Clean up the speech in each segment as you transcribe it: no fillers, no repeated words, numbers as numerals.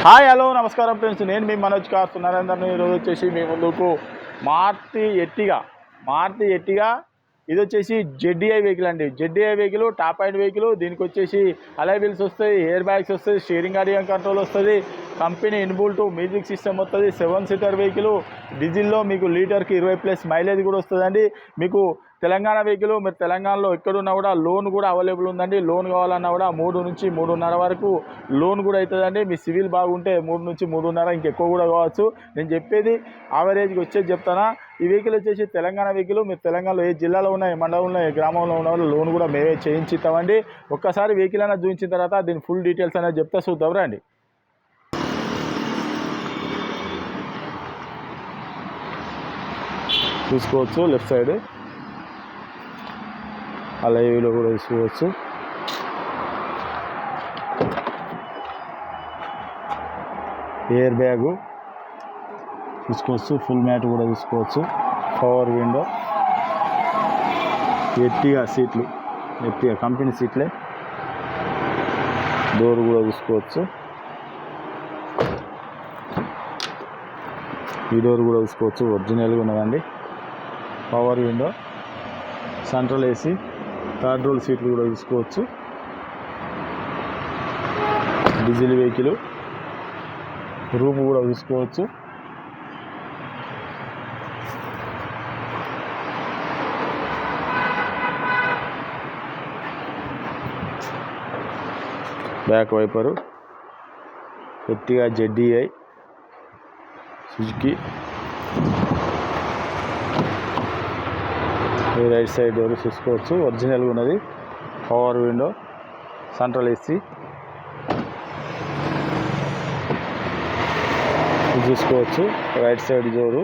Hi hello నమస్కారం friends, నేను మీ Manoj cars నరేందర్ని. ఈరోజు వచ్చేసి మీ ముందుకు మారుతి ఎట్టిగా ఇది వచ్చేసి జెడ్డీఐ వెహికల్ అండి. ZDi vehicle top end vehicle. దీనికి వచ్చేసి అలై వీల్స్ వస్తాయి, ఎయిర్ బ్యాగ్స్ వస్తాయి, స్టీరింగ్ ఆడియో కంట్రోల్ వస్తుంది, కంపెనీ ఇన్బుల్ట్ మ్యూజిక్ సిస్టమ్ వస్తుంది, 7 సీటర్ వెహికల్. డీజిల్లో మీకు లీటర్కి 20+ మైలేజ్ కూడా వస్తుందండి. మీకు తెలంగాణ వెహికల్, మీరు తెలంగాణలో ఎక్కడున్నా కూడా లోన్ కూడా అవైలబుల్ ఉందండి. లోన్ కావాలన్నా కూడా 3 నుంచి 3.5 వరకు లోన్ కూడా అవుతుందండి. మీ సివిల్ బాగుంటే 3 నుంచి 3.5 ఇంకెక్కువ కూడా కావచ్చు. నేను చెప్పేది యావరేజ్కి వచ్చేది చెప్తానా. ఈ వెహికల్ వచ్చేసి తెలంగాణ వెహికల్. మీరు తెలంగాణలో ఏ జిల్లాలో ఉన్నా, ఏ మండలంలో, ఏ గ్రామంలో ఉన్న వాళ్ళు లోన్ కూడా మేమే చేయించిస్తామండి. ఒక్కసారి వెహికల్ అనేది చూపించిన తర్వాత దీని ఫుల్ డీటెయిల్స్ అనేది చెప్తా, చూద్దాం రండి. చూసుకోవచ్చు లెఫ్ట్ సైడ్ అలైవ్లో కూడా చూసుకోవచ్చు. ఎయిర్ బ్యాగు చూసుకోవచ్చు, ఫుల్ మ్యాట్ కూడా చూసుకోవచ్చు, పవర్ విండో, ఎట్టిగా సీట్లు, ఎట్టిగా కంపెనీ సీట్లే, డోర్ కూడా చూసుకోవచ్చు. ఈ డోర్ కూడా చూసుకోవచ్చు, ఒరిజినల్గా ఉన్నదండి. Power window, central AC, third row సీట్లు కూడా చూసుకోవచ్చు. డీజిల్ వెహికల్, రూమ్ కూడా చూసుకోవచ్చు. Back wiper, Ertiga ZDI Suzuki. Right side door చూసుకోవచ్చు, ఒరిజినల్గా ఉన్నది. పవర్ విండో, సెంట్రల్ ఏసీ చూసుకోవచ్చు. రైట్ సైడ్ డోరు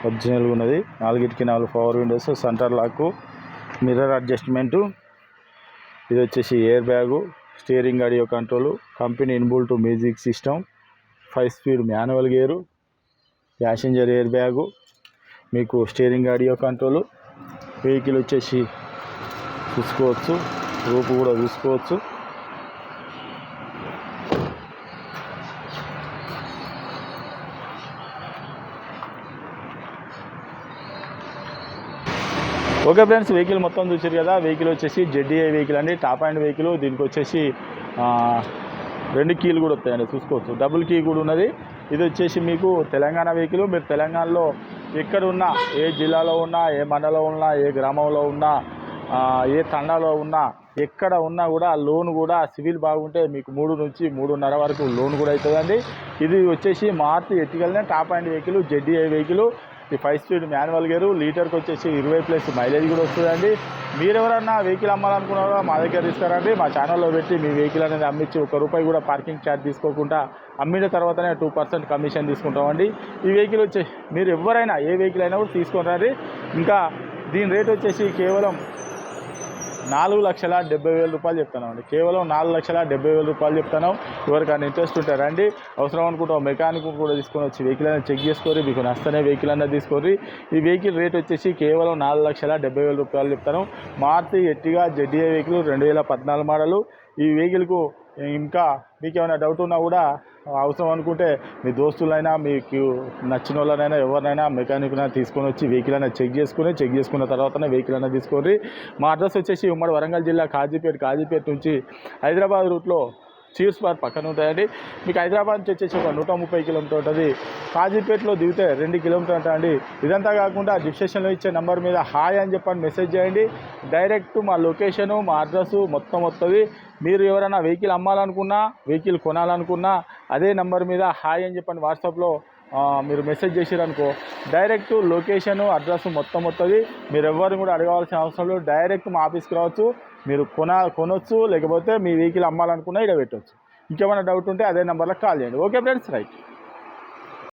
ఒరిజినల్గా ఉన్నది. 4కి 4 power windows, centre lock, mirror adjustment. ఇది వచ్చేసి air bag, steering audio control, company inbuilt music system, 5 speed manual gear, passenger air bag, మీకు స్టీరింగ్ ఆడియో కంట్రోల్. వెహికల్ వచ్చేసి చూసుకోవచ్చు, రూపు కూడా చూసుకోవచ్చు. ఓకే ఫ్రెండ్స్, వెహికల్ మొత్తం చూసారు కదా. వెహికల్ వచ్చేసి జెడ్డీఐ వెహికల్ అండి, టాప్ అండ్ వెహికల్. దీనికి వచ్చేసి 2 కీలు కూడా వస్తాయండి, చూసుకోవచ్చు. డబుల్ కీ కూడా ఉన్నది. ఇది వచ్చేసి మీకు తెలంగాణ వెహికల్. మీరు తెలంగాణలో ఎక్కడ ఉన్నా, ఏ జిల్లాలో ఉన్నా, ఏ మండలంలో ఉన్నా, ఏ గ్రామంలో ఉన్నా, ఏ తండాలో ఉన్నా, ఎక్కడ ఉన్నా కూడా లోన్ కూడా సివిల్ బాగుంటే మీకు 3 నుంచి 3.5 వరకు లోన్ కూడా అవుతుందండి. ఇది వచ్చేసి మారుతి ఎట్టిగానే top end vehicle, ZDI vehicle. ఈ 5 స్పీడ్ మాన్యువల్ గేరు, లీటర్కి వచ్చేసి 20+ మైలేజ్ కూడా వస్తుందండి. మీరు ఎవరన్నా వెహికల్ అమ్మాలనుకున్నారో మా దగ్గర తీసుకురండి. మా ఛానల్లో పెట్టి మీ వెహికల్ అనేది అమ్మించి ₹1 కూడా పార్కింగ్ ఛార్జ్ తీసుకోకుండా అమ్మిన తర్వాతనే 2% కమిషన్ తీసుకుంటామండి. ఈ వెహికల్ వచ్చి మీరు ఎవరైనా ఏ వెహికల్ అయినా కూడా తీసుకొని రండి. ఇంకా దీని రేట్ వచ్చేసి కేవలం ₹4,70,000 చెప్తున్నామండి. కేవలం ₹4,70,000 చెప్తాను. ఎవరికైనా ఇంట్రెస్ట్ ఉంటే రండి. అవసరం అనుకుంటాం మెకానిక్ కూడా తీసుకొని వచ్చి వెహికల్ అనేది చెక్ చేసుకొని మీకు నష్టనే వెహికల్ అనేది తీసుకొని. ఈ వెహికల్ రేట్ వచ్చేసి కేవలం ₹4,70,000 చెప్తాను. Maruti Ertiga ZDI vehicle 2014 model. ఈ వెహికల్కు ఇంకా మీకు ఏమైనా డౌట్ ఉన్నా కూడా అవసరం అనుకుంటే మీ దోస్తులైనా, మీకు నచ్చిన వాళ్ళనైనా, ఎవరినైనా మెకానిక్నైనా తీసుకొని వచ్చి వెహికల్ అనేది చెక్ చేసుకున్న తర్వాతనే వెహికల్ అనేది తీసుకోండి. మా అడ్రస్ వచ్చేసి ఉమ్మడి వరంగల్ జిల్లా కాజీపేట నుంచి హైదరాబాద్ రూట్లో చీర్స్ బార్ పక్కన ఉంటాయండి. మీకు హైదరాబాద్ నుంచి వచ్చేసి ఒక 130 కిలోమీటర్ ఉంటుంది. కాజీపేటలో దిగితే 2 కిలోమీటర్ ఉంటాయండి. ఇదంతా కాకుండా డిస్క్రిప్షన్లో ఇచ్చే నెంబర్ మీద హాయ్ అని చెప్పని మెసేజ్ చేయండి. డైరెక్ట్ మా లొకేషను, మా అడ్రస్సు మొత్తం వస్తుంది. మీరు ఎవరైనా వెహికల్ అమ్మాలనుకున్నా, వెహికల్ కొనాలనుకున్నా అదే నెంబర్ మీద హాయ్ అని చెప్పని వాట్సాప్లో మీరు మెసేజ్ చేసారనుకో, డైరెక్ట్ లొకేషను, అడ్రస్ మొత్తం వస్తుంది. మీరు ఎవరిని కూడా అడగవలసిన అవసరం లేదు. డైరెక్ట్ మా ఆఫీస్కి రావచ్చు. మీరు కొనవచ్చు, లేకపోతే మీ వెహికల్ అమ్మాలనుకున్నా ఇక్కడ పెట్టవచ్చు. ఇంకేమైనా డౌట్ ఉంటే అదే నెంబర్లో కాల్ చేయండి. Okay friends, right.